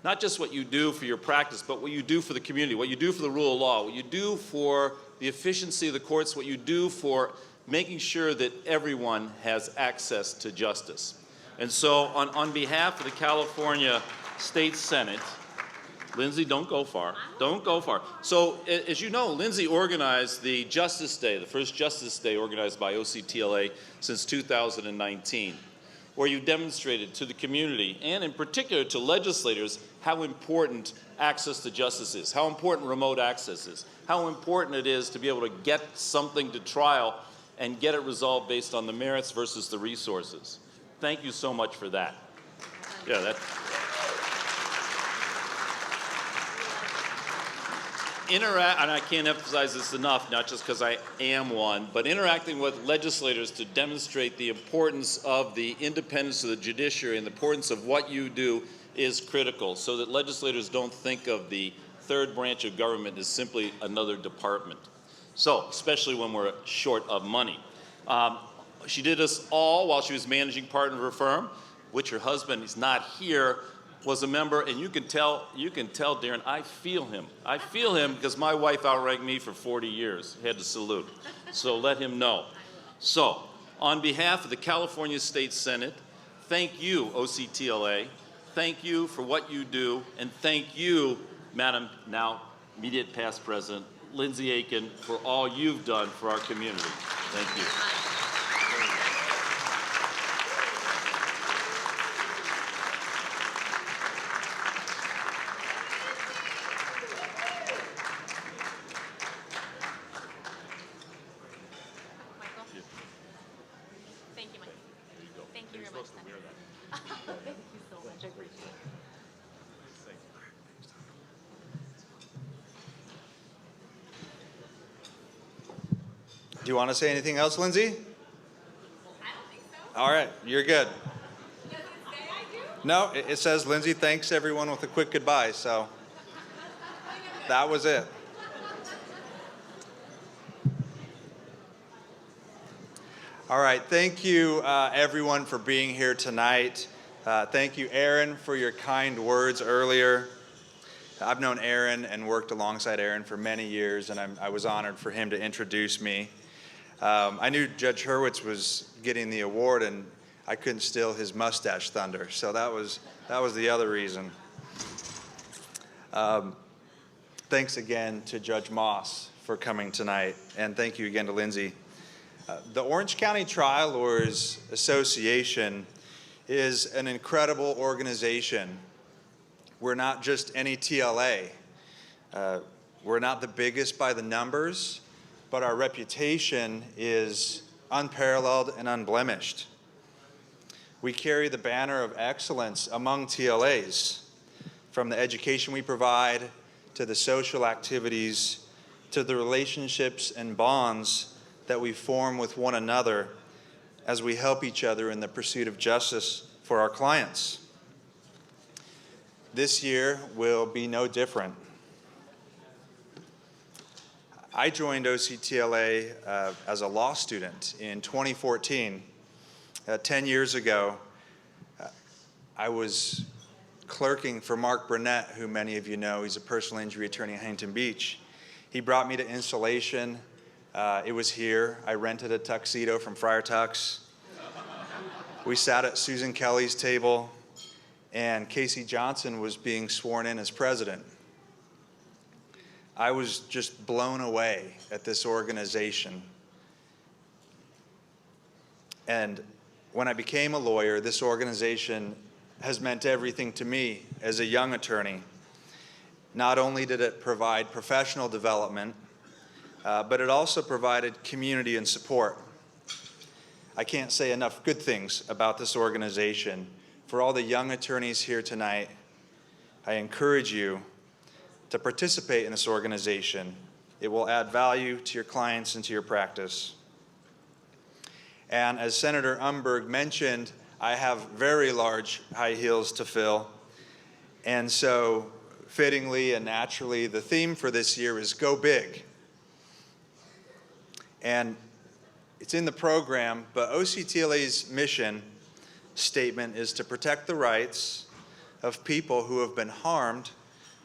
Not just what you do for your practice, but what you do for the community, what you do for the rule of law, what you do for the efficiency of the courts, what you do for making sure that everyone has access to justice. And so on behalf of the California State Senate, Lindsay, don't go far. Don't go far. So as you know, Lindsay organized the Justice Day, the first Justice Day organized by OCTLA since 2019, where you demonstrated to the community, and in particular to legislators, how important access to justice is, how important remote access is, how important it is to be able to get something to trial and get it resolved based on the merits versus the resources. Thank you so much for that. Yeah, that. And I can't emphasize this enough, not just because I am one, but interacting with legislators to demonstrate the importance of the independence of the judiciary and the importance of what you do is critical, so that legislators don't think of the third branch of government as simply another department. So, especially when we're short of money. She did us all while she was managing partner of her firm, which her husband is not here, was a member, and you can tell, Darren, I feel him. I feel him because my wife outranked me for 40 years. Had to salute. So let him know. So, on behalf of the California State Senate, thank you, OCTLA. Thank you for what you do, and thank you, Madam now immediate past President Lindsay Aiken, for all you've done for our community. Thank you. Thank you, Mike. Thank you very much. Thank you so much. I appreciate it. Do you want to say anything else, Lindsay? I don't think so. All right, you're good. Does it say I do? No, it says Lindsay thanks everyone with a quick goodbye, so that was it. All right, thank you everyone for being here tonight. Thank you, Aaron, for your kind words earlier. I've known Aaron and worked alongside Aaron for many years, and I was honored for him to introduce me. I knew Judge Hurwitz was getting the award, and I couldn't steal his mustache thunder, so that was the other reason. Thanks again to Judge Moss for coming tonight, and thank you again to Lindsay. The Orange County Trial Lawyers Association is an incredible organization. We're not just any TLA. We're not the biggest by the numbers, but our reputation is unparalleled and unblemished. We carry the banner of excellence among TLAs, from the education we provide to the social activities to the relationships and bonds that we form with one another as we help each other in the pursuit of justice for our clients. This year will be no different. I joined OCTLA as a law student in 2014. 10 years ago, I was clerking for Mark Burnett, who many of you know. He's a personal injury attorney in Huntington Beach. He brought me to installation. It was here. I rented a tuxedo from Friar Tux. We sat at Susan Kelly's table, and Casey Johnson was being sworn in as president. I was just blown away at this organization. And when I became a lawyer, this organization has meant everything to me as a young attorney. Not only did it provide professional development, but it also provided community and support. I can't say enough good things about this organization. For all the young attorneys here tonight, I encourage you to participate in this organization. It will add value to your clients and to your practice. And as Senator Umberg mentioned, I have very large high heels to fill. And so, fittingly and naturally, the theme for this year is Go Big. And it's in the program, but OCTLA's mission statement is to protect the rights of people who have been harmed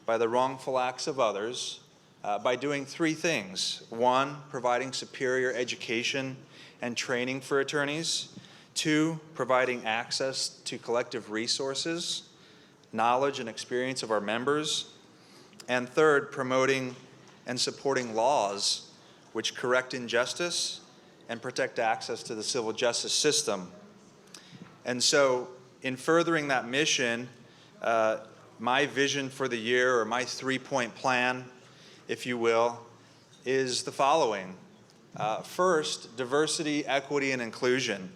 by the wrongful acts of others by doing three things. One, providing superior education and training for attorneys. Two, providing access to collective resources, knowledge and experience of our members. And third, promoting and supporting laws which correct injustice and protect access to the civil justice system. And so, in furthering that mission, my vision for the year, or my three-point plan, if you will, is the following. First, diversity, equity, and inclusion.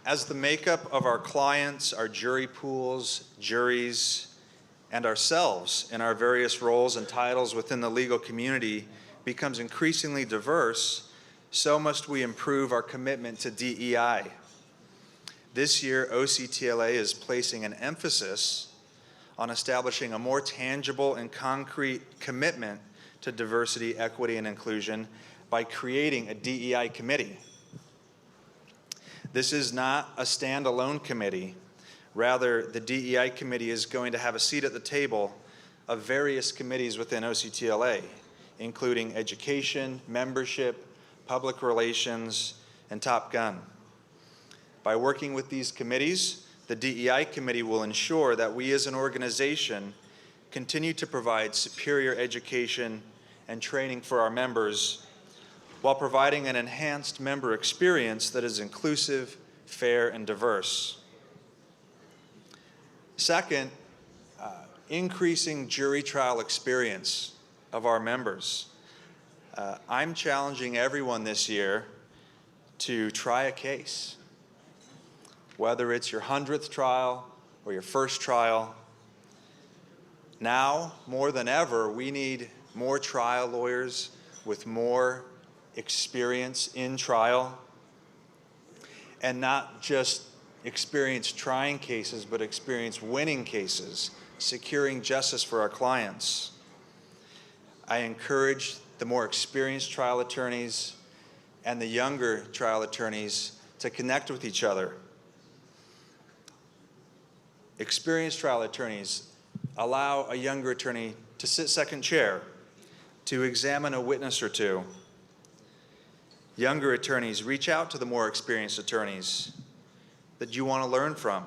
As the makeup of our clients, our jury pools, juries, and ourselves in our various roles and titles within the legal community becomes increasingly diverse, so must we improve our commitment to DEI. This year, OCTLA is placing an emphasis on establishing a more tangible and concrete commitment to diversity, equity, and inclusion by creating a DEI committee. This is not a standalone committee. Rather, the DEI committee is going to have a seat at the table of various committees within OCTLA, including education, membership, public relations, and Top Gun. By working with these committees, the DEI committee will ensure that we as an organization continue to provide superior education and training for our members while providing an enhanced member experience that is inclusive, fair, and diverse. Second, increasing jury trial experience of our members. I'm challenging everyone this year to try a case. Whether it's your 100th trial or your first trial, now more than ever, we need more trial lawyers with more experience in trial, and not just experience trying cases, but experience winning cases securing justice for our clients. I encourage the more experienced trial attorneys and the younger trial attorneys to connect with each other. Experienced trial attorneys allow a younger attorney to sit second chair, to examine a witness or two. Younger attorneys reach out to the more experienced attorneys that you want to learn from.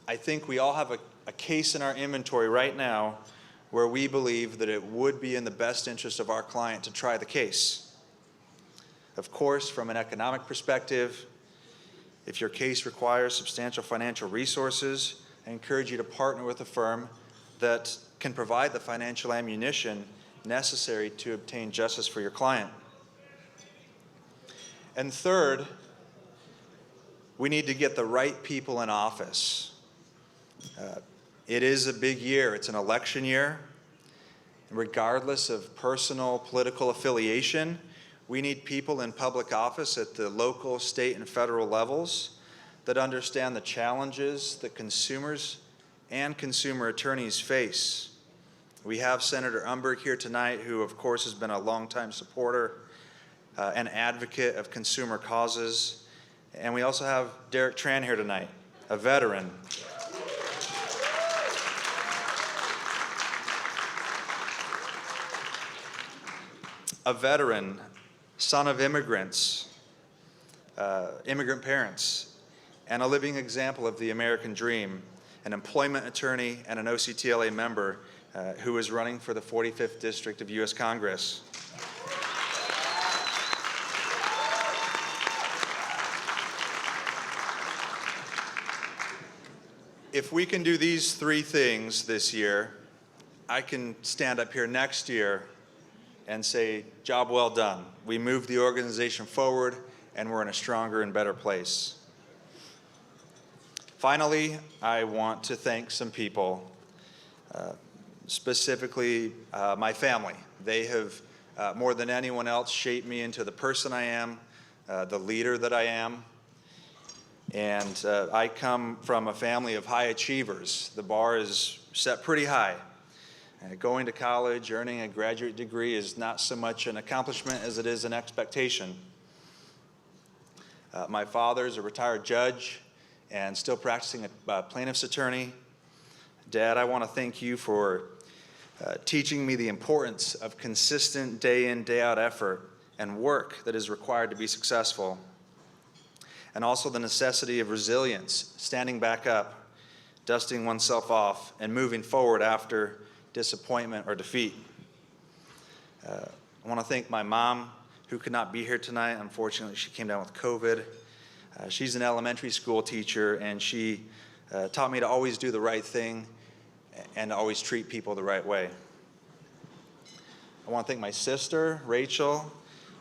I think we all have a case in our inventory right now where we believe that it would be in the best interest of our client to try the case. Of course, from an economic perspective, if your case requires substantial financial resources, I encourage you to partner with a firm that can provide the financial ammunition necessary to obtain justice for your client. And third, we need to get the right people in office. It is a big year. It's an election year. Regardless of personal political affiliation, we need people in public office at the local, state, and federal levels that understand the challenges that consumers and consumer attorneys face. We have Senator Umberg here tonight, who of course has been a longtime supporter and advocate of consumer causes. And we also have Derek Tran here tonight, a veteran. A veteran, son of immigrants, immigrant parents, and a living example of the American dream, an employment attorney and an OCTLA member who is running for the 45th District of U.S. Congress. If we can do these three things this year, I can stand up here next year and say, job well done. We moved the organization forward, and we're in a stronger and better place. Finally, I want to thank some people, specifically my family. They have, more than anyone else, shaped me into the person I am, the leader that I am. And I come from a family of high achievers. The bar is set pretty high. Going to college, earning a graduate degree is not so much an accomplishment as it is an expectation. My father is a retired judge and still practicing a plaintiff's attorney. Dad, I want to thank you for teaching me the importance of consistent day in, day out effort and work that is required to be successful. And also the necessity of resilience, standing back up, dusting oneself off, and moving forward after disappointment or defeat. I want to thank my mom, who could not be here tonight. Unfortunately, she came down with COVID. She's an elementary school teacher, and she taught me to always do the right thing and to always treat people the right way. I want to thank my sister, Rachel.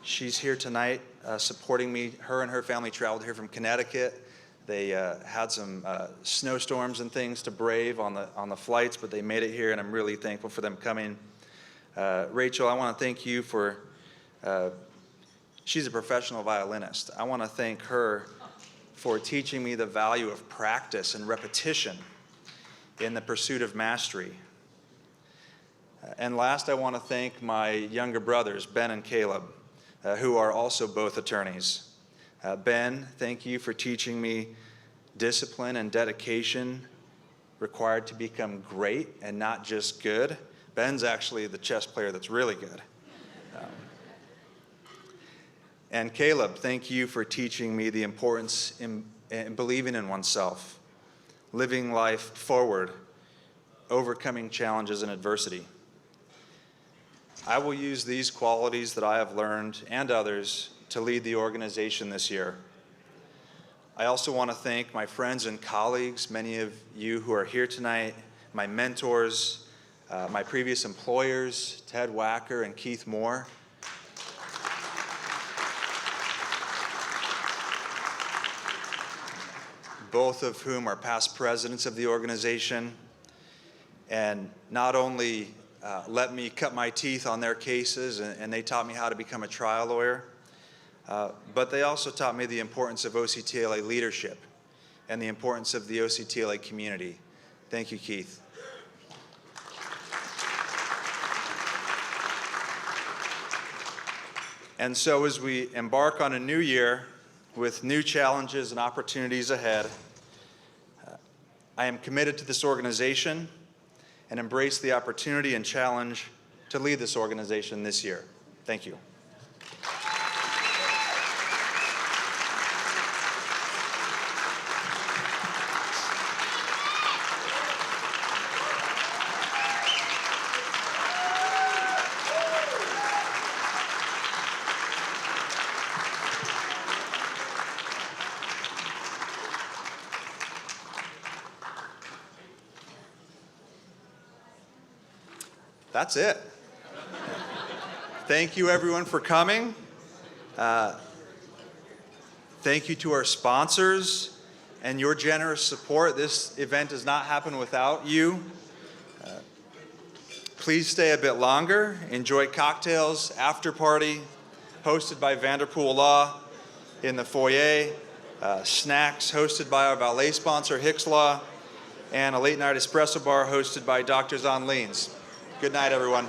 She's here tonight supporting me. Her and her family traveled here from Connecticut. They had some snowstorms and things to brave on the flights, but they made it here, and I'm really thankful for them coming. Rachel, I want to thank you for, she's a professional violinist. I want to thank her for teaching me the value of practice and repetition in the pursuit of mastery. And last, I want to thank my younger brothers, Ben and Caleb, who are also both attorneys. Ben, thank you for teaching me discipline and dedication required to become great and not just good. Ben's actually the chess player that's really good. And Caleb, thank you for teaching me the importance in believing in oneself, living life forward, overcoming challenges and adversity. I will use these qualities that I have learned and others to lead the organization this year. I also want to thank my friends and colleagues, many of you who are here tonight, my mentors, my previous employers, Ted Wacker and Keith Moore. Both of whom are past presidents of the organization, and not only let me cut my teeth on their cases, and they taught me how to become a trial lawyer, but they also taught me the importance of OCTLA leadership and the importance of the OCTLA community. Thank you, Keith. And so as we embark on a new year with new challenges and opportunities ahead, I am committed to this organization and embrace the opportunity and challenge to lead this organization this year. Thank you. That's it. Thank you, everyone, for coming. Thank you to our sponsors and your generous support. This event does not happen without you. Please stay a bit longer. Enjoy cocktails, after party, hosted by Vanderpool Law in the foyer, snacks hosted by our valet sponsor, OCTLA, and a late night espresso bar hosted by Dr. Zon Leans. Good night, everyone.